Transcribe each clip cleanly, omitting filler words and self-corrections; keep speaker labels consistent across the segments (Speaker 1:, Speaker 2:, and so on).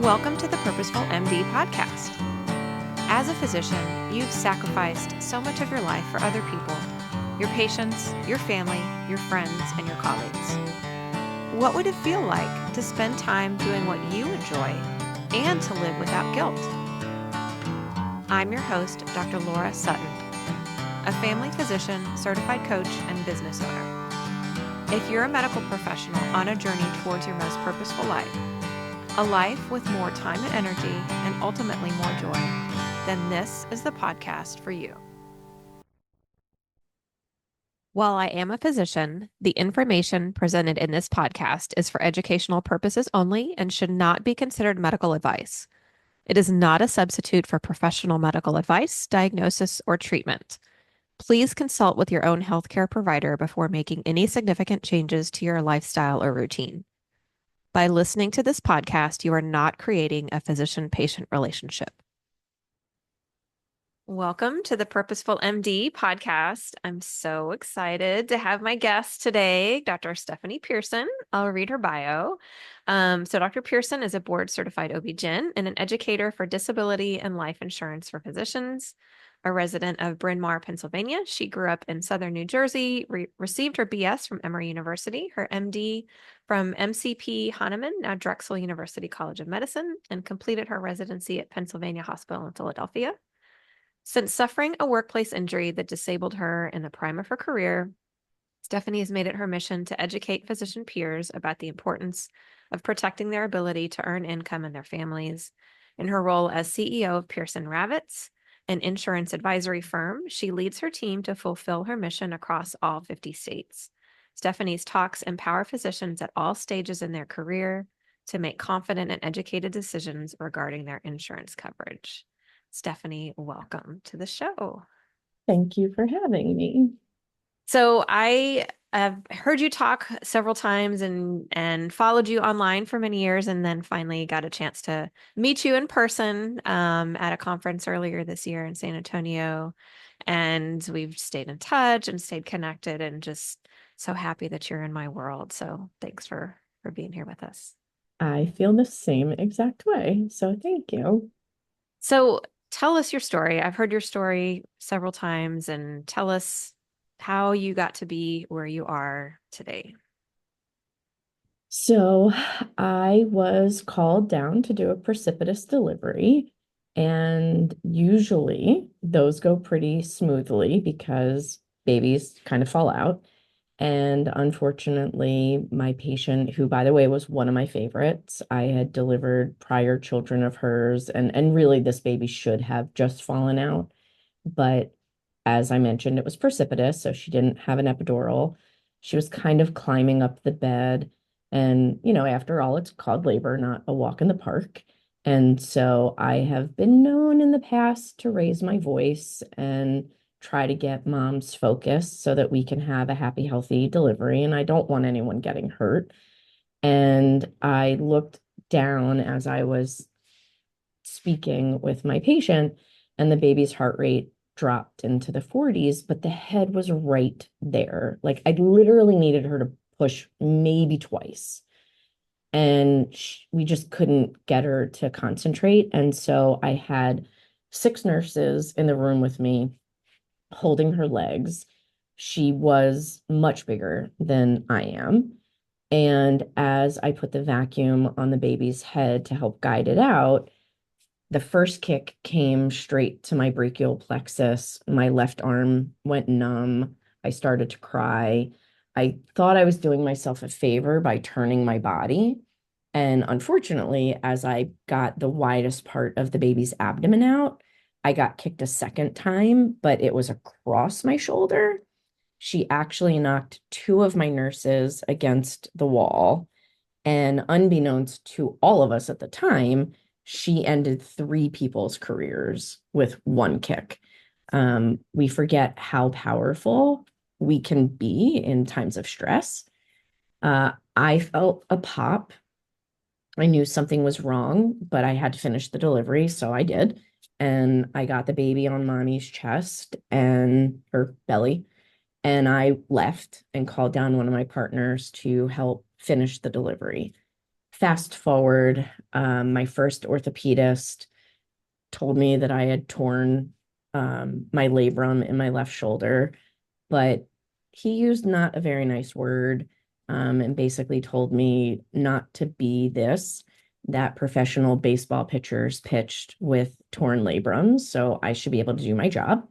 Speaker 1: Welcome to the Purposeful MD Podcast. As a physician, you've sacrificed so much of your life for other people, your patients, your family, your friends, and your colleagues. What would it feel like to spend time doing what you enjoy and to live without guilt? I'm your host, Dr. Laura Sutton, a family physician, certified coach, and business owner. If you're a medical professional on a journey towards your most purposeful life, a life with more time and energy, and ultimately more joy, then this is the podcast for you. While I am a physician, the information presented in this podcast is for educational purposes only and should not be considered medical advice. It is not a substitute for professional medical advice, diagnosis, or treatment. Please consult with your own healthcare provider before making any significant changes to your lifestyle or routine. By listening to this podcast, you are not creating a physician-patient relationship. Welcome to the Purposeful MD Podcast. I'm so excited to have my guest today, Dr. Stephanie Pearson. I'll read her bio. So Dr. Pearson is a board-certified OB-GYN and an educator for disability and life insurance for physicians. A resident of Bryn Mawr, Pennsylvania, she grew up in southern New Jersey, received her BS from Emory University, her MD from MCP Hahnemann, now Drexel University College of Medicine, and completed her residency at Pennsylvania Hospital in Philadelphia. Since suffering a workplace injury that disabled her in the prime of her career, Stephanie has made it her mission to educate physician peers about the importance of protecting their ability to earn income and their families. In her role as CEO of Pearson Ravitz, an insurance advisory firm, she leads her team to fulfill her mission across all 50 states. Stephanie's talks empower physicians at all stages in their career to make confident and educated decisions regarding their insurance coverage. Stephanie, welcome to the show.
Speaker 2: Thank you for having me.
Speaker 1: So I have heard you talk several times and followed you online for many years, and then finally got a chance to meet you in person at a conference earlier this year in San Antonio. And we've stayed in touch and stayed connected, and just so happy that you're in my world. So thanks for being here with us.
Speaker 2: I feel the same exact way, so thank you.
Speaker 1: So tell us your story. I've heard your story several times, and tell us how you got to be where you are today.
Speaker 2: So I was called down to do a precipitous delivery, and usually those go pretty smoothly because babies kind of fall out. And unfortunately, my patient, who, by the way, was one of my favorites, I had delivered prior children of hers, and really this baby should have just fallen out. But as I mentioned, it was precipitous, so she didn't have an epidural. She was kind of climbing up the bed. And, after all, it's called labor, not a walk in the park. And so I have been known in the past to raise my voice and try to get mom's focus so that we can have a happy, healthy delivery. And I don't want anyone getting hurt. And I looked down as I was speaking with my patient, and the baby's heart rate dropped into the 40s, but the head was right there. Like I literally needed her to push maybe twice. And we just couldn't get her to concentrate. And so I had 6 nurses in the room with me holding her legs. She was much bigger than I am. And as I put the vacuum on the baby's head to help guide it out, the first kick came straight to my brachial plexus. My left arm went numb. I started to cry. I thought I was doing myself a favor by turning my body. And unfortunately, as I got the widest part of the baby's abdomen out, I got kicked a second time, but it was across my shoulder. She actually knocked 2 of my nurses against the wall. And unbeknownst to all of us at the time, she ended 3 people's careers with 1 kick. We forget how powerful we can be in times of stress. I felt a pop. I knew something was wrong, but I had to finish the delivery, so I did. And I got the baby on mommy's chest and her belly. And I left and called down one of my partners to help finish the delivery. fast forward, my first orthopedist told me that I had torn my labrum in my left shoulder, but he used not a very nice word, and basically told me not to be this, that professional baseball pitchers pitched with torn labrums, so I should be able to do my job.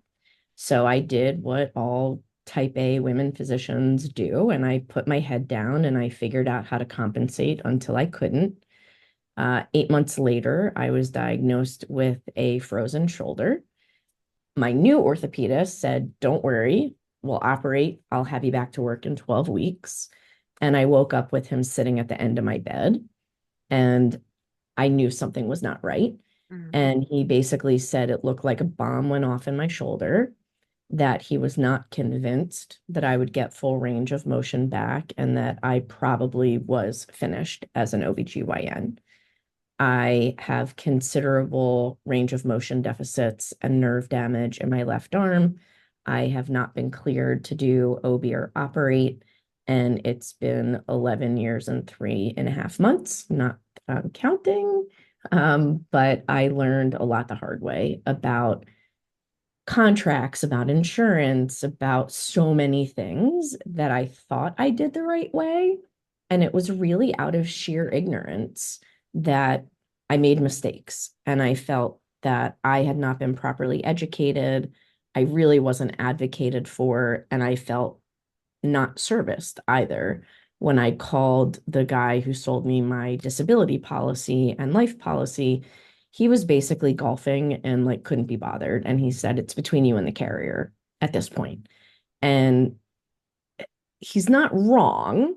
Speaker 2: So I did what all type A women physicians do, and I put my head down and I figured out how to compensate until I couldn't. 8 months later, I was diagnosed with a frozen shoulder. My new orthopedist said, "Don't worry, we'll operate. I'll have you back to work in 12 weeks." And I woke up with him sitting at the end of my bed, and I knew something was not right.
Speaker 1: Mm.
Speaker 2: And he basically said it looked like a bomb went off in my shoulder, that he was not convinced that I would get full range of motion back, and that I probably was finished as an OB-GYN. I have considerable range of motion deficits and nerve damage in my left arm. I have not been cleared to do OB or operate, and it's been 11 years and 3.5 months, not counting. But I learned a lot the hard way about contracts, about insurance, about so many things that I thought I did the right way. And it was really out of sheer ignorance that I made mistakes. And I felt that I had not been properly educated. I really wasn't advocated for, and I felt not serviced either. When I called the guy who sold me my disability policy and life policy, he was basically golfing and like couldn't be bothered. And he said, "It's between you and the carrier at this point." And he's not wrong,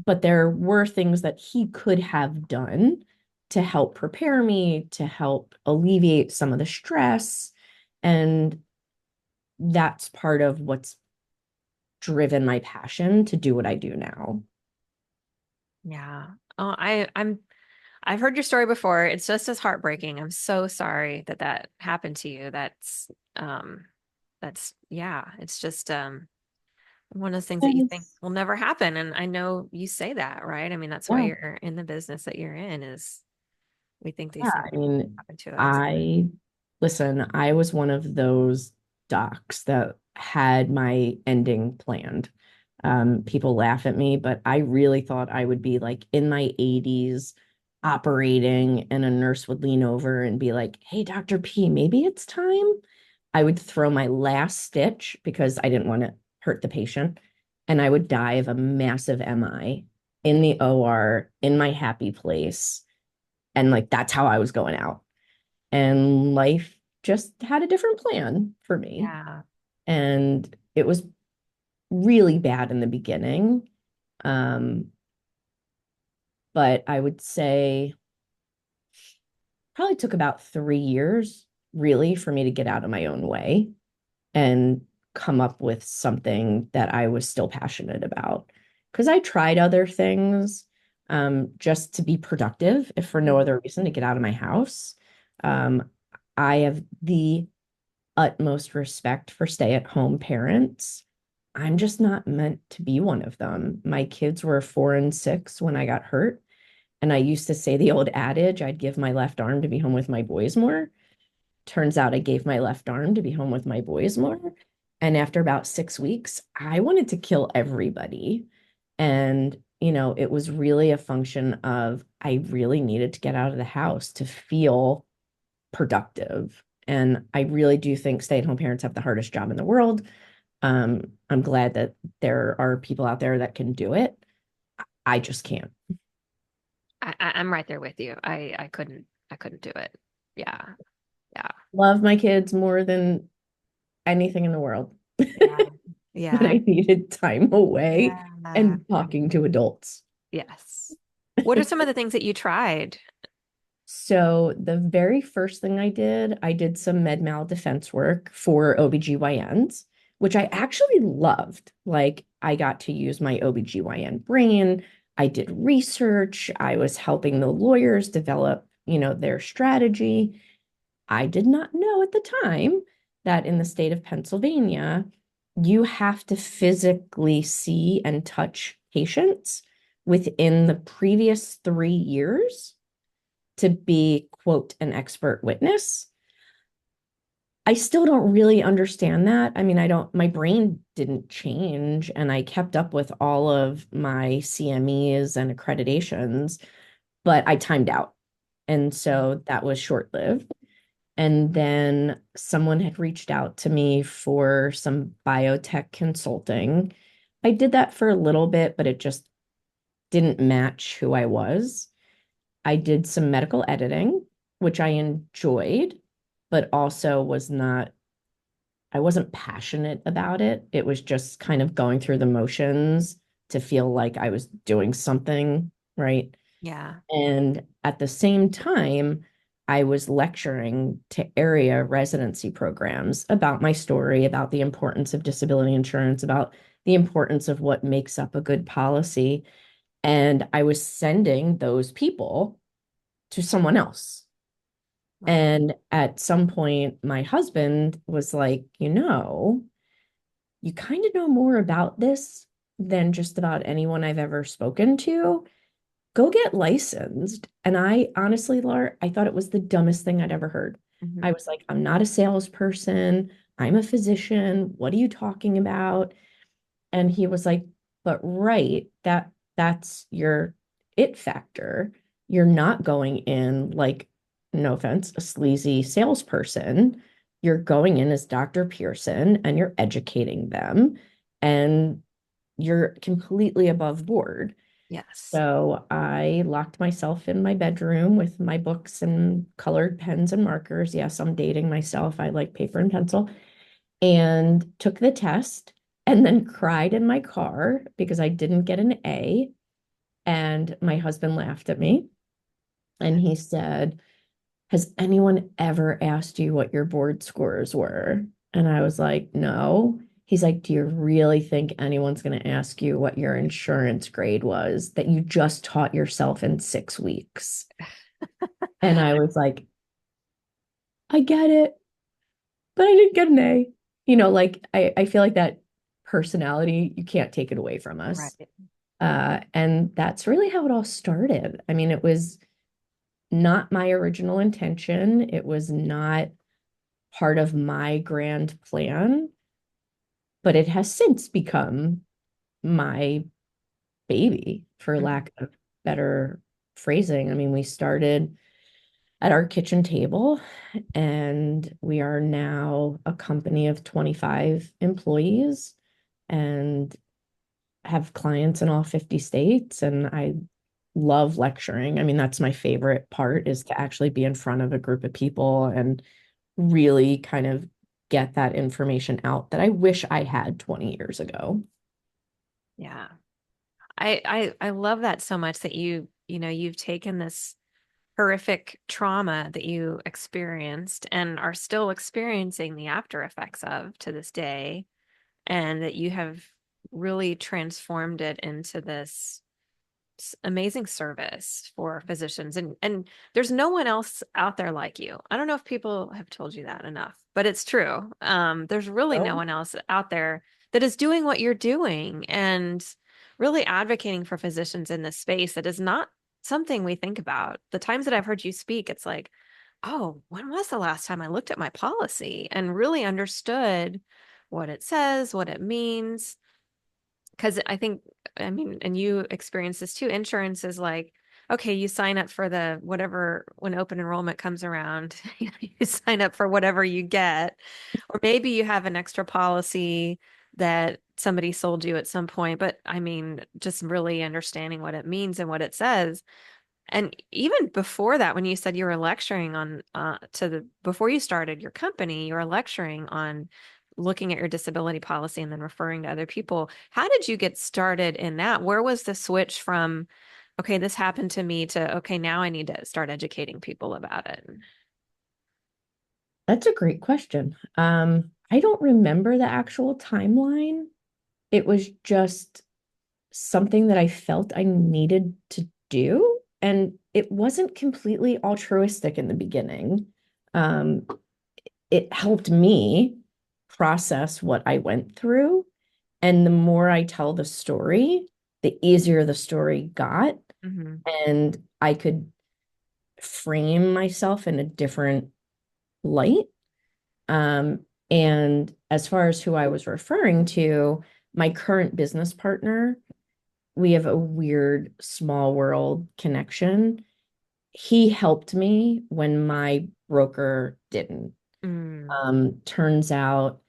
Speaker 2: but there were things that he could have done to help prepare me, to help alleviate some of the stress. And that's part of what's driven my passion to do what I do now.
Speaker 1: Yeah. Oh, I've heard your story before. It's just as heartbreaking. I'm so sorry that that happened to you. Yeah, it's just one of those things that you think
Speaker 2: Yes.
Speaker 1: will never happen. And I know you say that, right? I mean, that's why
Speaker 2: Yeah.
Speaker 1: you're in the business that you're in, is we think these
Speaker 2: Yeah.
Speaker 1: things
Speaker 2: I mean,
Speaker 1: happen to us.
Speaker 2: I listen, I was one of those docs that had my ending planned. People laugh at me, but I really thought I would be like in my 80s operating, and a nurse would lean over and be like, "Hey, Dr. P, maybe it's time." I would throw my last stitch because I didn't want to hurt the patient, and I would die of a massive MI in the OR in my happy place. And like that's how I was going out. And life just had a different plan for me.
Speaker 1: Yeah.
Speaker 2: And it was really bad in the beginning. Um, but I would say probably took about 3 years really for me to get out of my own way and come up with something that I was still passionate about. Because I tried other things, just to be productive, if for no
Speaker 1: Mm.
Speaker 2: other reason, to get out of my house. Um, I have the utmost respect for stay-at-home parents. I'm just not meant to be one of them. My kids were 4 and 6 when I got hurt. And I used to say the old adage, I'd give my left arm to be home with my boys more. Turns out I gave my left arm to be home with my boys more. And after about 6 weeks, I wanted to kill everybody. And, it was really a function of I really needed to get out of the house to feel productive. And I really do think stay-at-home parents have the hardest job in the world. I'm glad that there are people out there that can do it. I just can't.
Speaker 1: I'm right there with you. I couldn't do it. Yeah. Yeah.
Speaker 2: Love my kids more than anything in the world.
Speaker 1: Yeah.
Speaker 2: But
Speaker 1: Yeah.
Speaker 2: I needed time away
Speaker 1: Yeah.
Speaker 2: and talking to adults.
Speaker 1: Yes. What are some of the things that you tried?
Speaker 2: So the very first thing I did some med mal defense work for OB-GYNs, which I actually loved. Like I got to use my OB-GYN brain. I did research. I was helping the lawyers develop, their strategy. I did not know at the time that in the state of Pennsylvania, you have to physically see and touch patients within the previous 3 years to be, quote, an expert witness. I still don't really understand that. I mean, my brain didn't change and I kept up with all of my CMEs and accreditations, but I timed out. And so that was short-lived. And then someone had reached out to me for some biotech consulting. I did that for a little bit, but it just didn't match who I was. I did some medical editing, which I enjoyed, but also I wasn't passionate about it. It was just kind of going through the motions to feel like I was doing something, right?
Speaker 1: Yeah.
Speaker 2: And at the same time, I was lecturing to area residency programs about my story, about the importance of disability insurance, about the importance of what makes up a good policy. And I was sending those people to someone else.
Speaker 1: Right.
Speaker 2: And at some point, my husband was like, you kind of know more about this than just about anyone I've ever spoken to. Go get licensed. And I honestly, Laura, I thought it was the dumbest thing I'd ever heard. I
Speaker 1: Hmm.
Speaker 2: was like, I'm not a salesperson. I'm a physician. What are you talking about? And he was like, but right, that's your it factor. You're not going in like, no offense, a sleazy salesperson. You're going in as Dr. Pearson and you're educating them and you're completely above board.
Speaker 1: Yes.
Speaker 2: So I locked myself in my bedroom with my books and colored pens and markers. Yes, I'm dating myself. I like paper and pencil and took the test and then cried in my car because I didn't get an A. And my husband laughed at me and he said, has anyone ever asked you what your board scores were? And I was like, no. He's like, do you really think anyone's going to ask you what your insurance grade was that you just taught yourself in 6 weeks? And I was like, I get it, but I didn't get an A. Like I feel like that personality, you can't take it away from us.
Speaker 1: Right.
Speaker 2: And that's really how it all started. I mean, it was not my original intention. It was not part of my grand plan, but it has since become my baby, for
Speaker 1: Mhm.
Speaker 2: lack of better phrasing. I mean, we started at our kitchen table, and we are now a company of 25 employees and have clients in all 50 states. And I love lecturing. I mean, that's my favorite part is to actually be in front of a group of people and really kind of get that information out that I wish I had 20 years ago.
Speaker 1: Yeah. I love that so much that you've taken this horrific trauma that you experienced and are still experiencing the after effects of to this day, and that you have really transformed it into this amazing service for physicians. And there's no one else out there like you. I don't know if people have told you that enough, but it's true. There's really no
Speaker 2: So
Speaker 1: one else out there that is doing what you're doing and really advocating for physicians in this space that is not something we think about. The times that I've heard you speak, it's like, oh, when was the last time I looked at my policy and really understood what it says, what it means? Because I think, I mean, and you experience this too. Insurance is like, okay, you sign up for the whatever when open enrollment comes around, you sign up for whatever you get. Or maybe you have an extra policy that somebody sold you at some point. But I mean, just really understanding what it means and what it says. And even before that, when you said you were lecturing on before you started your company, you were lecturing on looking at your disability policy and then referring to other people. How did you get started in that? Where was the switch from, okay, this happened to me to, okay, now I need to start educating people about it?
Speaker 2: that's a great question. I don't remember the actual timeline. It was just something that I felt I needed to do. And it wasn't completely altruistic in the beginning. Um, it helped me process what I went through. And the more I tell the story, the easier the story got,
Speaker 1: Hmm.
Speaker 2: and I could frame myself in a different light. Um, and as far as who I was referring to, my current business partner, we have a weird small world connection. He helped me when my broker didn't.
Speaker 1: Mm.
Speaker 2: Turns out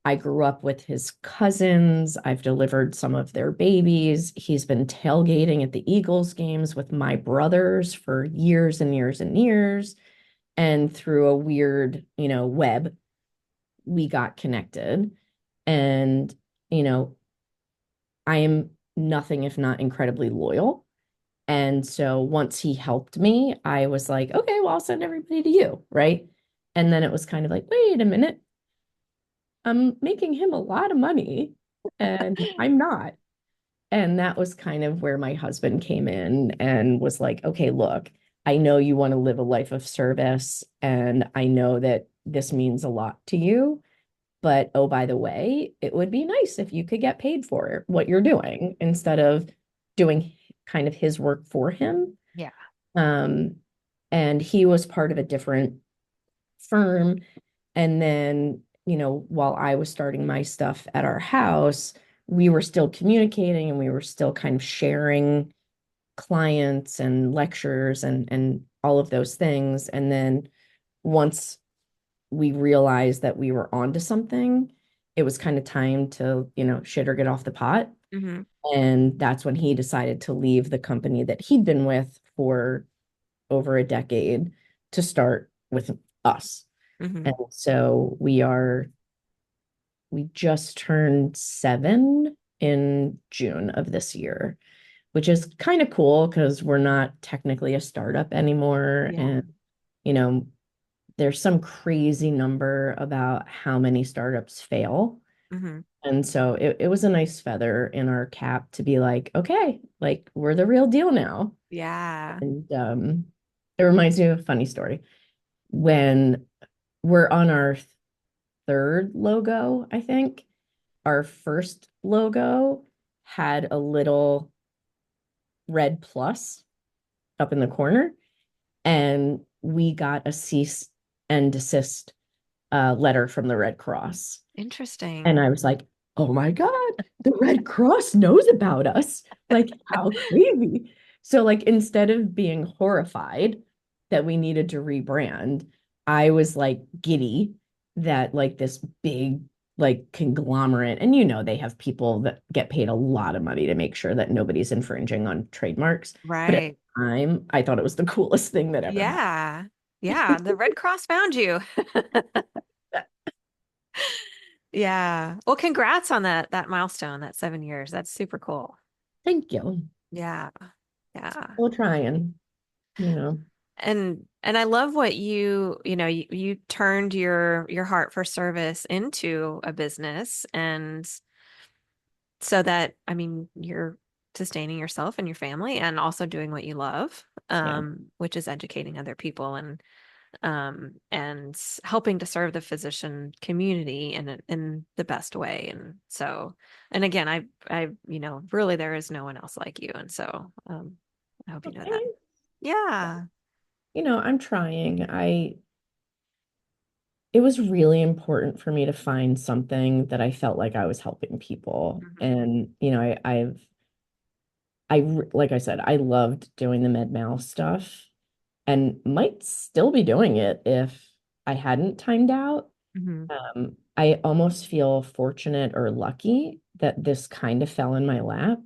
Speaker 2: I grew up with his cousins. I've delivered some of their babies. He's been tailgating at the Eagles games with my brothers for years and years and years. And through a weird, web, we got connected. And, you know, I am nothing if not incredibly loyal. And so once he helped me, I was like, okay, well, I'll send everybody to you. Right. And then it was kind of like, wait a minute, I'm making him a lot of money and I'm not. And that was kind of where my husband came in and was like, okay, look, I know you want to live a life of service, and I know that this means a lot to you. But oh, by the way, it would be nice if you could get paid for what you're doing instead of doing kind of his work for him.
Speaker 1: Yeah.
Speaker 2: Um, and he was part of a different firm. And then, while I was starting my stuff at our house, we were still communicating and we were still kind of sharing clients and lectures and all of those things. And then once we realized that we were onto something, it was kind of time to, shit or get off the pot.
Speaker 1: Hmm.
Speaker 2: And that's when he decided to leave the company that he'd been with for over a decade to start with us.
Speaker 1: Hmm.
Speaker 2: And so we just turned 7 in June of this year, which is kind of cool because we're not technically a startup anymore.
Speaker 1: Yeah.
Speaker 2: And, you know, there's some crazy number about how many startups fail.
Speaker 1: Hmm.
Speaker 2: And so it was a nice feather in our cap to be like, okay, like we're the real deal now.
Speaker 1: Yeah.
Speaker 2: And it reminds me of a funny story. When we're on our third logo, I think, our first logo had a little red plus up in the corner, and we got a cease and desist letter from the Red Cross. And
Speaker 1: Interesting.
Speaker 2: I was like, oh my God, the Red Cross knows about us. Like, how crazy. So, like, instead of being horrified that we needed to rebrand, I was like giddy that like this big like conglomerate, and they have people that get paid a lot of money to make sure that nobody's infringing on trademarks. But at
Speaker 1: Right.
Speaker 2: the time, I thought it was the coolest thing that ever happened.
Speaker 1: Yeah. Yeah. The Red Cross found you. Yeah. Well, congrats on that milestone, that 7 years. That's super cool.
Speaker 2: Thank you.
Speaker 1: Yeah. Yeah.
Speaker 2: Still trying.
Speaker 1: And I love what you turned your heart for service into a business, and so that, I mean, you're sustaining yourself and your family and also doing what you love,
Speaker 2: Yeah.
Speaker 1: which is educating other people and helping to serve the physician community in the best way. And so, and again, really there is no one else like you. And so, I hope you know that.
Speaker 2: Okay.
Speaker 1: Yeah.
Speaker 2: I'm trying. It was really important for me to find something that I felt like I was helping people.
Speaker 1: Hmm.
Speaker 2: And, like I said, I loved doing the med mal stuff and might still be doing it if I hadn't timed out.
Speaker 1: Hmm.
Speaker 2: I almost feel fortunate or lucky that this kind of fell in my lap.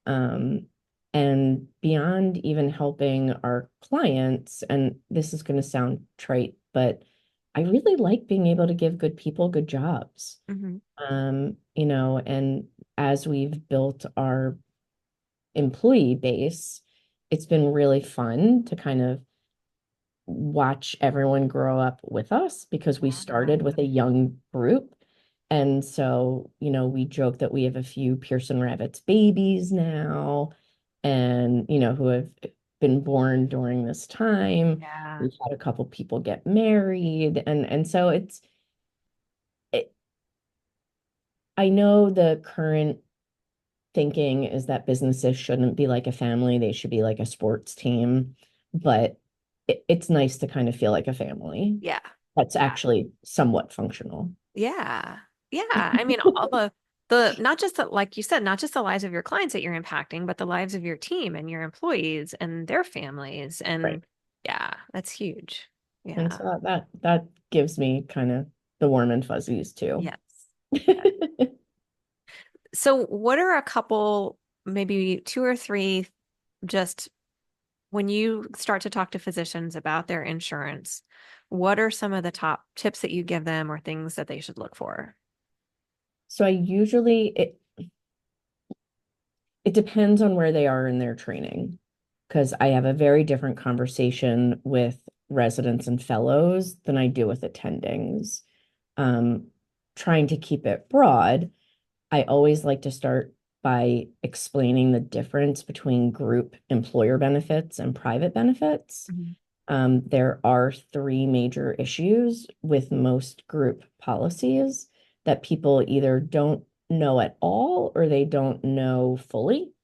Speaker 2: Um, and beyond even helping our clients, and this is going to sound trite, but I really like being able to give good people good jobs.
Speaker 1: Hmm.
Speaker 2: And as we've built our employee base, it's been really fun to kind of watch everyone grow up with us because we
Speaker 1: Yeah.
Speaker 2: started with a young group. And so, we joke that we have a few Pearson Ravitz babies now and, who have been born during this time.
Speaker 1: Yeah.
Speaker 2: We've had a couple people get married. And so it, I know the current thinking is that businesses shouldn't be like a family, they should be like a sports team. But it's nice to kind of feel like a family
Speaker 1: Yeah.
Speaker 2: that's
Speaker 1: Yeah.
Speaker 2: actually somewhat functional.
Speaker 1: Yeah. Yeah. I mean, all not just the, like you said, not just the lives of your clients that you're impacting, but the lives of your team and your employees and their families.
Speaker 2: Right.
Speaker 1: And yeah, that's huge.
Speaker 2: And
Speaker 1: Yeah.
Speaker 2: so that gives me kind of the warm and fuzzies too.
Speaker 1: Yes. Yeah. So what are a couple, maybe two or three, just when you start to talk to physicians about their insurance, what are some of the top tips that you give them or things that they should look for?
Speaker 2: So I usually it depends on where they are in their training, because I have a very different conversation with residents and fellows than I do with attendings. Um, Trying to keep it broad, I always like to start by explaining the difference between group employer benefits and private benefits.
Speaker 1: Mhm.
Speaker 2: There are three major issues with most group policies that people either don't know at all or they don't know fully.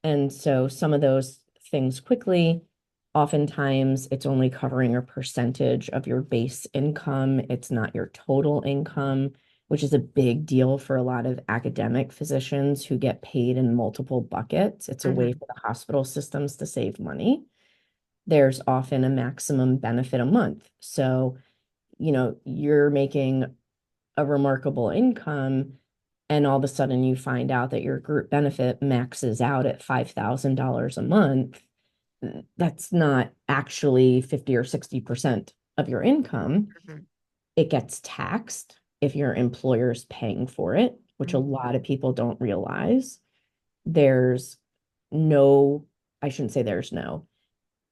Speaker 2: And so some of those things quickly, oftentimes it's only covering a percentage of your base income. It's not your total income, which is a big deal for a lot of academic physicians who get paid in multiple buckets. It's a way
Speaker 1: Mhm.
Speaker 2: for the hospital systems to save money. There's often a maximum benefit a month. So, you're making a remarkable income, and all of a sudden you find out that your group benefit maxes out at $5,000 a month. That's not actually 50 or 60% of your income.
Speaker 1: Mhm.
Speaker 2: It gets taxed if your employer's paying for it, which a
Speaker 1: Mhm.
Speaker 2: lot of people don't realize. There's no, I shouldn't say there's no,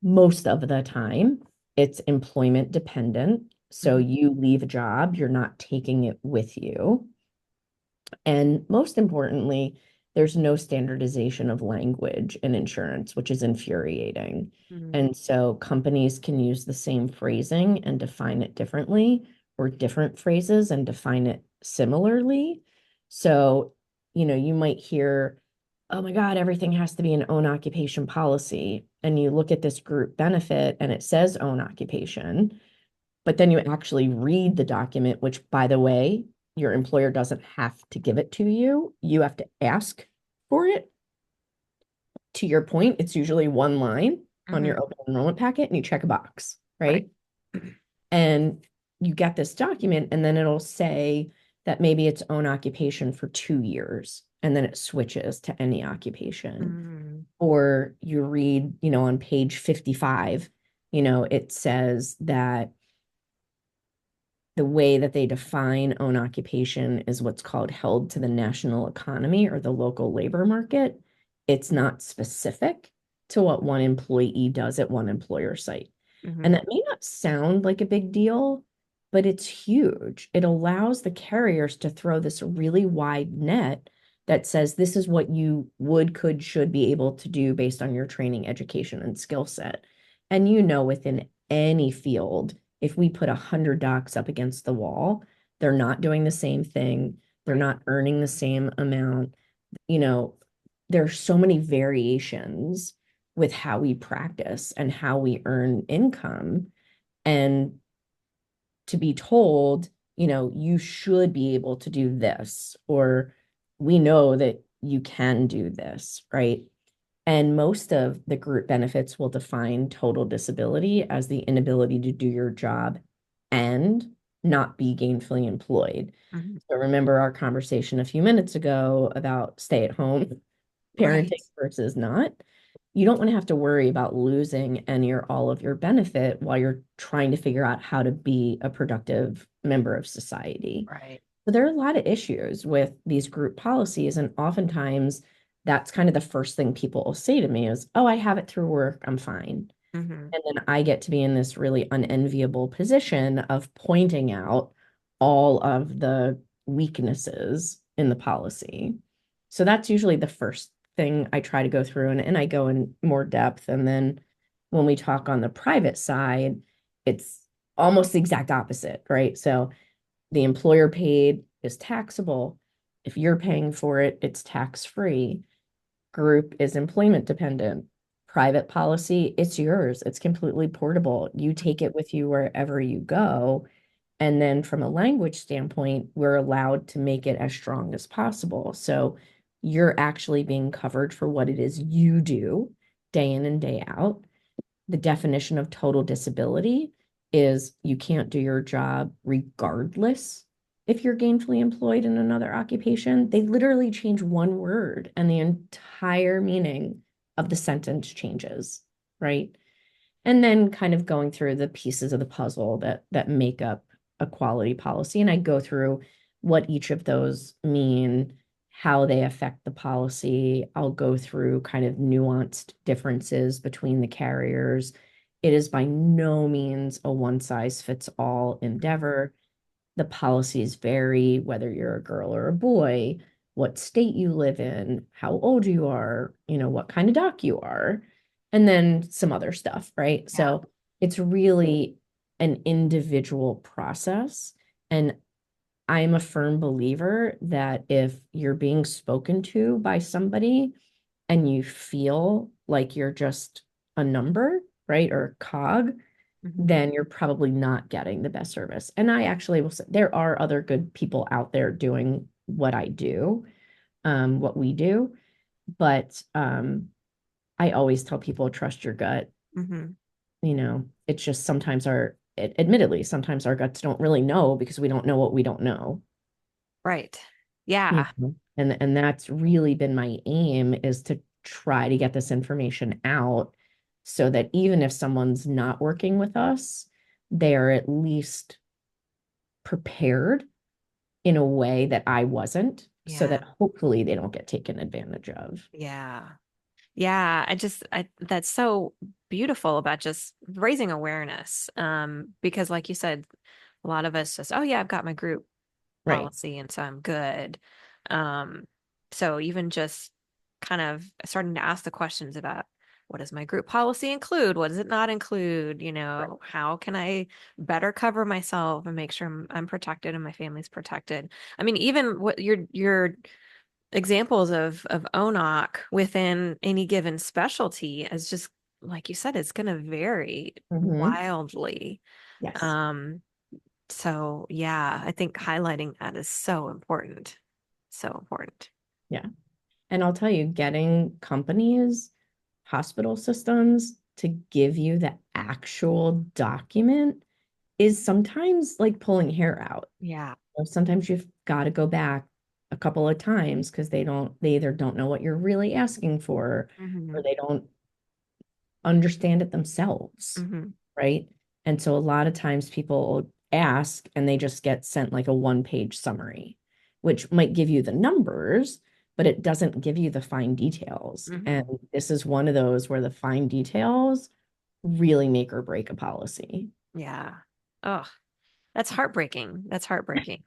Speaker 2: most of the time, it's employment dependent. So
Speaker 1: Mhm.
Speaker 2: you leave a job, you're not taking it with you. And most importantly, there's no standardization of language in insurance, which is infuriating.
Speaker 1: Mhm.
Speaker 2: And so companies can use the same phrasing and define it differently, or different phrases and define it similarly. So, you might hear, oh my God, everything has to be an own occupation policy. And you look at this group benefit and it says own occupation, but then you actually read the document, which, by the way, your employer doesn't have to give it to you. You have to ask for it. To your point, it's usually one line on your
Speaker 1: Mhm.
Speaker 2: open enrollment packet and you check a box,
Speaker 1: Right.
Speaker 2: right? And you get this document, and then it'll say that maybe it's own occupation for 2 years, and then it switches to any occupation.
Speaker 1: Mhm.
Speaker 2: Or you read, on page 55, it says that the way that they define own occupation is what's called held to the national economy or the local labor market. It's not specific to what one employee does at one employer site. And
Speaker 1: Mhm.
Speaker 2: that may not sound like a big deal, but it's huge. It allows the carriers to throw this really wide net that says this is what you would, could, should be able to do based on your training, education, and skill set. And within any field, if we put 100 docs up against the wall, they're not doing the same thing. They're
Speaker 1: Right.
Speaker 2: not earning the same amount. You know, there's so many variations with how we practice and how we earn income. And to be told, you should be able to do this, or we know that you can do this, right? And most of the group benefits will define total disability as the inability to do your job and not be gainfully employed.
Speaker 1: Mhm.
Speaker 2: So remember our conversation a few minutes ago about stay at home
Speaker 1: Right.
Speaker 2: parenting versus not. You don't want to have to worry about losing any or all of your benefit while you're trying to figure out how to be a productive member of society.
Speaker 1: Right.
Speaker 2: So there are a lot of issues with these group policies, and oftentimes that's kind of the first thing people will say to me is, "Oh, I have it through work, I'm fine."
Speaker 1: Mhm.
Speaker 2: And then I get to be in this really unenviable position of pointing out all of the weaknesses in the policy. So that's usually the first thing I try to go through, and I go in more depth. And then when we talk on the private side, it's almost the exact opposite, right? So the employer paid is taxable. If you're paying for it, it's tax free. Group is employment dependent. Private policy, it's yours. It's completely portable. You take it with you wherever you go. And then from a language standpoint, we're allowed to make it as strong as possible. So you're actually being covered for what it is you do day in and day out. The definition of total disability is you can't do your job regardless if you're gainfully employed in another occupation. They literally change one word and the entire meaning of the sentence changes, right? And then kind of going through the pieces of the puzzle that make up a quality policy. And I go through what each of those mean, how they affect the policy. I'll go through kind of nuanced differences between the carriers. It is by no means a one size fits all endeavor. The policies vary, whether you're a girl or a boy, what state you live in, how old you are, what kind of doc you are, and then some other stuff, right?
Speaker 1: Yeah.
Speaker 2: So it's really an individual process. And I'm a firm believer that if you're being spoken to by somebody and you feel like you're just a number, right, or a cog, then you're probably not getting the best service. And I actually will say there are other good people out there doing what I do, what we do. But I always tell people trust your gut.
Speaker 1: Mm-hmm.
Speaker 2: It's just admittedly, sometimes our guts don't really know because we don't know what we don't know.
Speaker 1: Right. Yeah.
Speaker 2: And that's really been my aim, is to try to get this information out so that even if someone's not working with us, they're at least prepared in a way that I wasn't, so
Speaker 1: Yeah.
Speaker 2: that hopefully they don't get taken advantage of.
Speaker 1: Yeah. Yeah. That's so beautiful about just raising awareness. Because like you said, a lot of us just, oh yeah, I've got my group
Speaker 2: Right.
Speaker 1: policy and so I'm good. Um, so even just kind of starting to ask the questions about what does my group policy include? What does it not include?
Speaker 2: Right.
Speaker 1: How can I better cover myself and make sure I'm protected and my family's protected? I mean, even what your examples of ONOC within any given specialty is just like you said, it's going to vary
Speaker 2: Mm-hmm.
Speaker 1: wildly.
Speaker 2: Yes.
Speaker 1: Um, so yeah, I think highlighting that is so important. So important.
Speaker 2: Yeah. And I'll tell you, getting companies, hospital systems to give you the actual document is sometimes like pulling hair out.
Speaker 1: Yeah.
Speaker 2: Sometimes you've got to go back a couple of times because they either don't know what you're really asking for,
Speaker 1: Hmm.
Speaker 2: or they don't understand it themselves,
Speaker 1: Hmm.
Speaker 2: right? And so a lot of times people ask and they just get sent like a one-page summary, which might give you the numbers, but it doesn't give you the fine details.
Speaker 1: Hmm.
Speaker 2: And this is one of those where the fine details really make or break a policy.
Speaker 1: Yeah. Oh, that's heartbreaking. That's heartbreaking.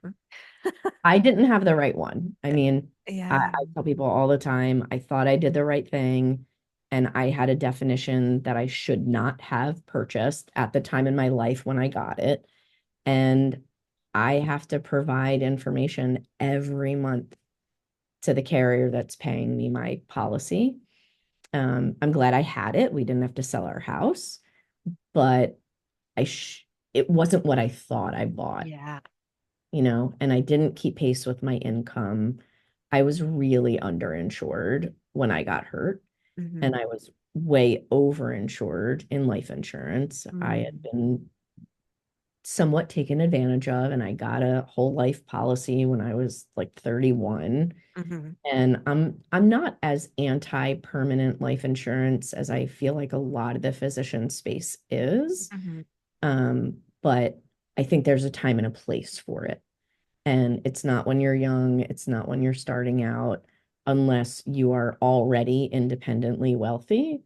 Speaker 2: I didn't have the right one. I mean,
Speaker 1: Yeah.
Speaker 2: I tell people all the time, I thought I did the right thing, and I had a definition that I should not have purchased at the time in my life when I got it. And I have to provide information every month to the carrier that's paying me my policy. I'm glad I had it. We didn't have to sell our house, but it wasn't what I thought I bought,
Speaker 1: Yeah.
Speaker 2: and I didn't keep pace with my income. I was really underinsured when I got hurt,
Speaker 1: Hmm.
Speaker 2: and I was way overinsured in life insurance. I had
Speaker 1: Mm.
Speaker 2: been somewhat taken advantage of, and I got a whole life policy when I was like 31.
Speaker 1: Hmm.
Speaker 2: And I'm not as anti-permanent life insurance as I feel like a lot of the physician space is.
Speaker 1: Hmm.
Speaker 2: But I think there's a time and a place for it. And it's not when you're young, it's not when you're starting out, unless you are already independently wealthy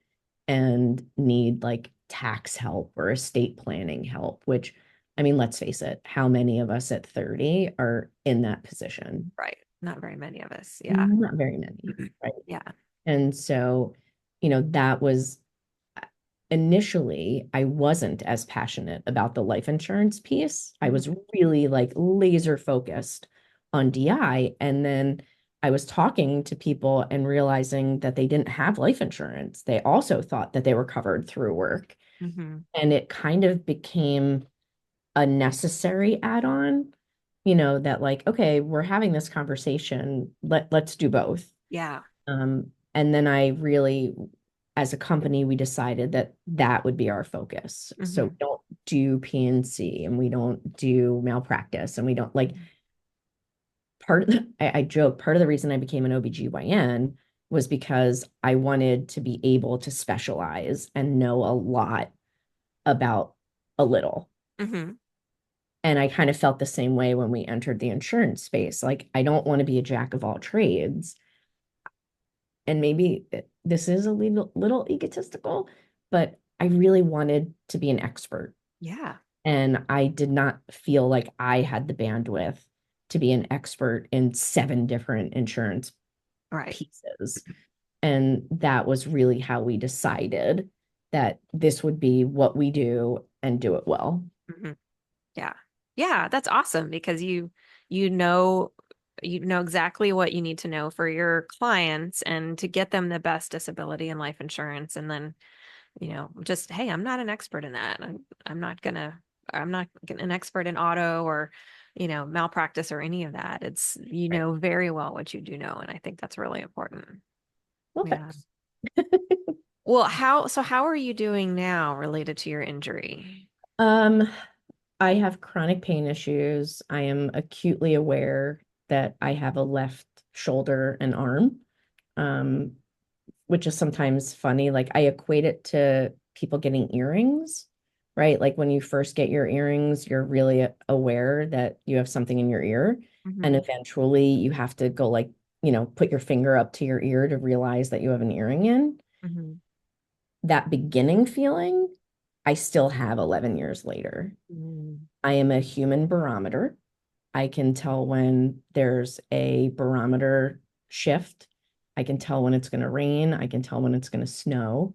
Speaker 2: and need like tax help or estate planning help, which, I mean, let's face it, how many of us at 30 are in that position?
Speaker 1: Right. Not very many of us. Yeah.
Speaker 2: Not very many, right?
Speaker 1: Yeah.
Speaker 2: And so, that was initially, I wasn't as passionate about the life insurance piece. I
Speaker 1: Hmm.
Speaker 2: was really like laser focused on DI. And then I was talking to people and realizing that they didn't have life insurance. They also thought that they were covered through work.
Speaker 1: Hmm.
Speaker 2: And it kind of became a necessary add-on, that like, okay, we're having this conversation. Let's do both.
Speaker 1: Yeah.
Speaker 2: And then I really, as a company, we decided that that would be our focus. So we
Speaker 1: Hmm.
Speaker 2: don't do PNC and we don't do malpractice and we don't like part of I joke, part of the reason I became an OB-GYN was because I wanted to be able to specialize and know a lot about a little.
Speaker 1: Hmm.
Speaker 2: And I kind of felt the same way when we entered the insurance space. Like, I don't want to be a jack of all trades. And maybe this is a little egotistical, but I really wanted to be an expert.
Speaker 1: Yeah.
Speaker 2: And I did not feel like I had the bandwidth to be an expert in 7 different insurance
Speaker 1: Right.
Speaker 2: pieces. And that was really how we decided that this would be what we do and do it well.
Speaker 1: Hmm. Yeah. Yeah, that's awesome because you know you know exactly what you need to know for your clients and to get them the best disability and life insurance. And then, just, hey, I'm not an expert in that. I'm not an expert in auto or, malpractice or any of that. It's,
Speaker 2: Right.
Speaker 1: very well what you do know. And I think that's really important.
Speaker 2: Well,
Speaker 1: Yeah.
Speaker 2: thanks.
Speaker 1: Well, how are you doing now related to your injury?
Speaker 2: Um, I have chronic pain issues. I am acutely aware that I have a left shoulder and arm, um, which is sometimes funny. Like, I equate it to people getting earrings, right? Like when you first get your earrings, you're really aware that you have something in your ear. And
Speaker 1: Hmm.
Speaker 2: eventually you have to go like, put your finger up to your ear to realize that you have an earring in.
Speaker 1: Hmm.
Speaker 2: That beginning feeling, I still have 11 years later.
Speaker 1: Hmm.
Speaker 2: I am a human barometer. I can tell when there's a barometer shift. I can tell when it's going to rain. I can tell when it's going to snow.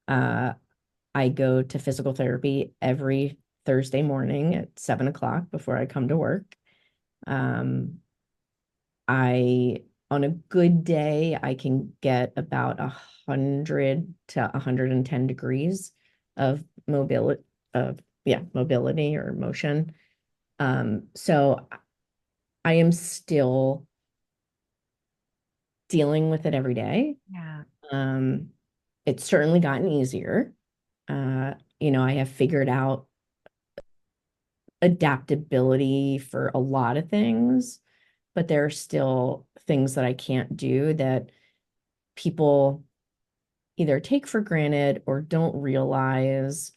Speaker 2: Uh, I go to physical therapy every Thursday morning at 7 o'clock before I come to work. Um, on a good day, I can get about 100 to 110 degrees of mobility, mobility or motion. So I am still dealing with it every day.
Speaker 1: Yeah.
Speaker 2: Um, it's certainly gotten easier. I have figured out adaptability for a lot of things, but there are still things that I can't do that people either take for granted or don't realize.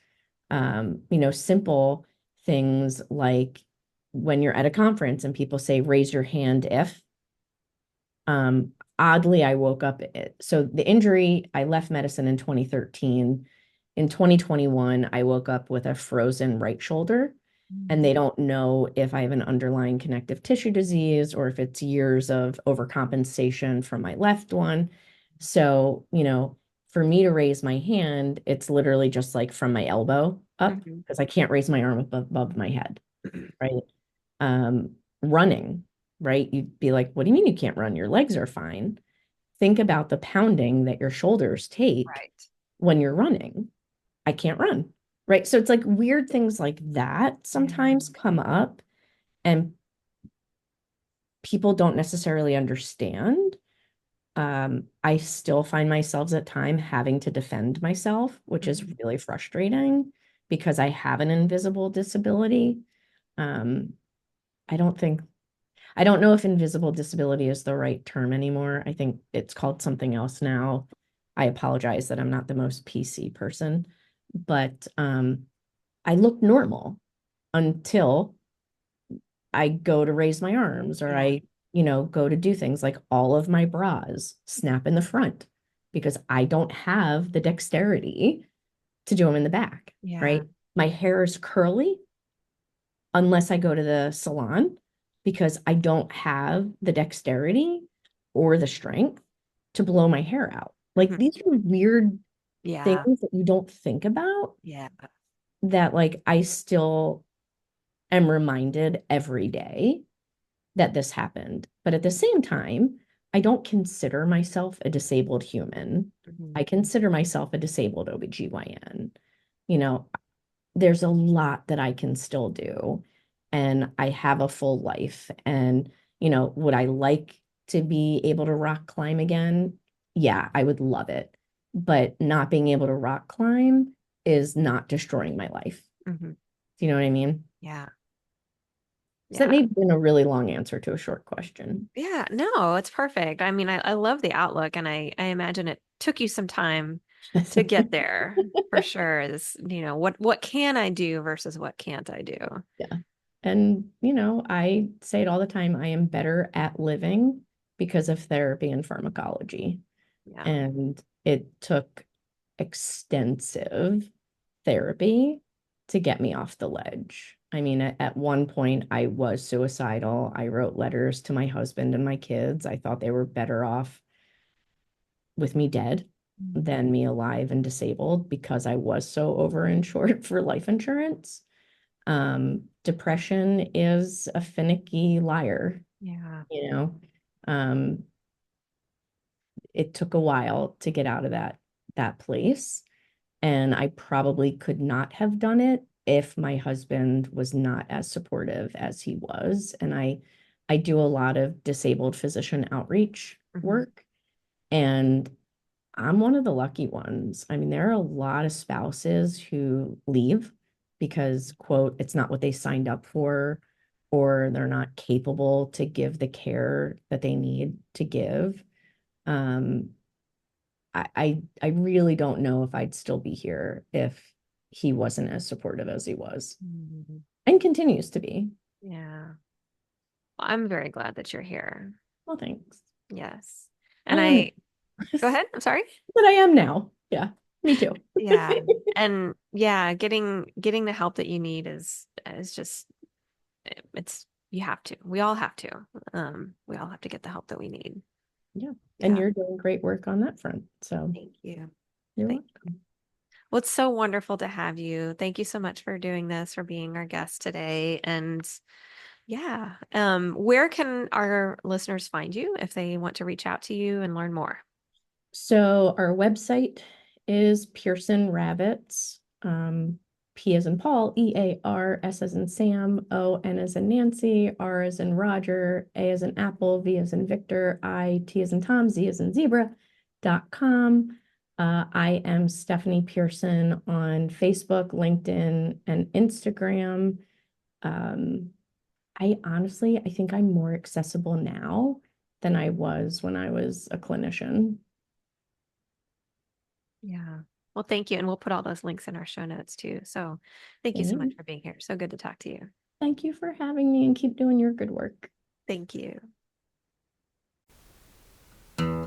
Speaker 2: Simple things like when you're at a conference and people say, raise your hand if. Oddly, I woke up. So the injury, I left medicine in 2013. In 2021, I woke up with a frozen right shoulder, and they don't know if I have an underlying connective tissue disease or if it's years of overcompensation from my left one. So, for me to raise my hand, it's literally just like from my elbow up
Speaker 1: Hmm.
Speaker 2: because I can't raise my arm above my head, right? Running, right? You'd be like, what do you mean you can't run? Your legs are fine. Think about the pounding that your shoulders take
Speaker 1: Right.
Speaker 2: when you're running. I can't run, right? So it's like weird things like that
Speaker 1: Yeah.
Speaker 2: sometimes come up and people don't necessarily understand. I still find myself at time having to defend myself, which is
Speaker 1: Mhm.
Speaker 2: really frustrating because I have an invisible disability. Um, I don't think I don't know if invisible disability is the right term anymore. I think it's called something else now. I apologize that I'm not the most PC person, but I look normal until I go to raise my arms or
Speaker 1: Yeah.
Speaker 2: I go to do things like all of my bras snap in the front because I don't have the dexterity to do them in the back,
Speaker 1: Yeah.
Speaker 2: right? My hair is curly unless I go to the salon because I don't have the dexterity or the strength to blow my hair out. Like,
Speaker 1: Mhm.
Speaker 2: these are weird
Speaker 1: Yeah.
Speaker 2: things that you don't think about
Speaker 1: Yeah.
Speaker 2: that like I still am reminded every day that this happened. But at the same time, I don't consider myself a disabled human.
Speaker 1: Mhm.
Speaker 2: I consider myself a disabled OB-GYN. You know, there's a lot that I can still do, and I have a full life. And, would I like to be able to rock climb again? Yeah, I would love it. But not being able to rock climb is not destroying my life.
Speaker 1: Mhm.
Speaker 2: Do you know what I mean?
Speaker 1: Yeah.
Speaker 2: So that
Speaker 1: Yeah.
Speaker 2: may have been a really long answer to a short question.
Speaker 1: Yeah. No, it's perfect. I mean, I love the outlook, and I imagine it took you some time to get there for sure. This, what can I do versus what can't I do?
Speaker 2: Yeah. And, I say it all the time, I am better at living because of therapy and pharmacology.
Speaker 1: Yeah.
Speaker 2: And it took extensive therapy to get me off the ledge. I mean, at one point, I was suicidal. I wrote letters to my husband and my kids. I thought they were better off with me dead than me alive and disabled because I was so overinsured for life insurance. Depression is a finicky liar,
Speaker 1: Yeah.
Speaker 2: you know. Um, it took a while to get out of that place, and I probably could not have done it if my husband was not as supportive as he was. And I do a lot of disabled physician outreach
Speaker 1: Mhm.
Speaker 2: work, and I'm one of the lucky ones. I mean, there are a lot of spouses who leave because, quote, it's not what they signed up for, or they're not capable to give the care that they need to give. Um, I really don't know if I'd still be here if he wasn't as supportive as he was
Speaker 1: Mhm.
Speaker 2: and continues to be.
Speaker 1: Yeah. Well, I'm very glad that you're here.
Speaker 2: Well, thanks.
Speaker 1: Yes.
Speaker 2: I
Speaker 1: And
Speaker 2: am
Speaker 1: go ahead. I'm sorry.
Speaker 2: that I am now. Yeah, me too.
Speaker 1: Yeah. And yeah, getting the help that you need is just it's you have to. We all have to. We all have to get the help that we need.
Speaker 2: Yeah. And
Speaker 1: Yeah.
Speaker 2: you're doing great work on that front. So
Speaker 1: Thank you.
Speaker 2: you're
Speaker 1: Thank
Speaker 2: welcome.
Speaker 1: Well, it's so wonderful to have you. Thank you so much for doing this, for being our guest today. And yeah, where can our listeners find you if they want to reach out to you and learn more?
Speaker 2: So our website is Pearson Ravitz. P as in Paul, EAR, S as in Sam, O-N as in Nancy, R as in Roger, A as in Apple, V as in Victor, T as in Tom, Z as in Zebra.com. I am Stephanie Pearson on Facebook, LinkedIn, and Instagram. I think I'm more accessible now than I was when I was a clinician.
Speaker 1: Yeah. Well, thank you. And we'll put all those links in our show notes too. So thank you so much for being here. So good to talk to you.
Speaker 2: Thank you for having me and keep doing your good work.
Speaker 1: Thank you.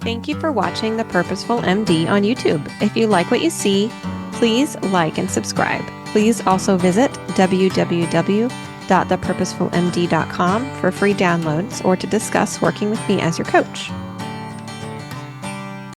Speaker 1: Thank you for watching The Purposeful MD on YouTube. If you like what you see, please like and subscribe. Please also visit www.thepurposefulmd.com for free downloads or to discuss working with me as your coach.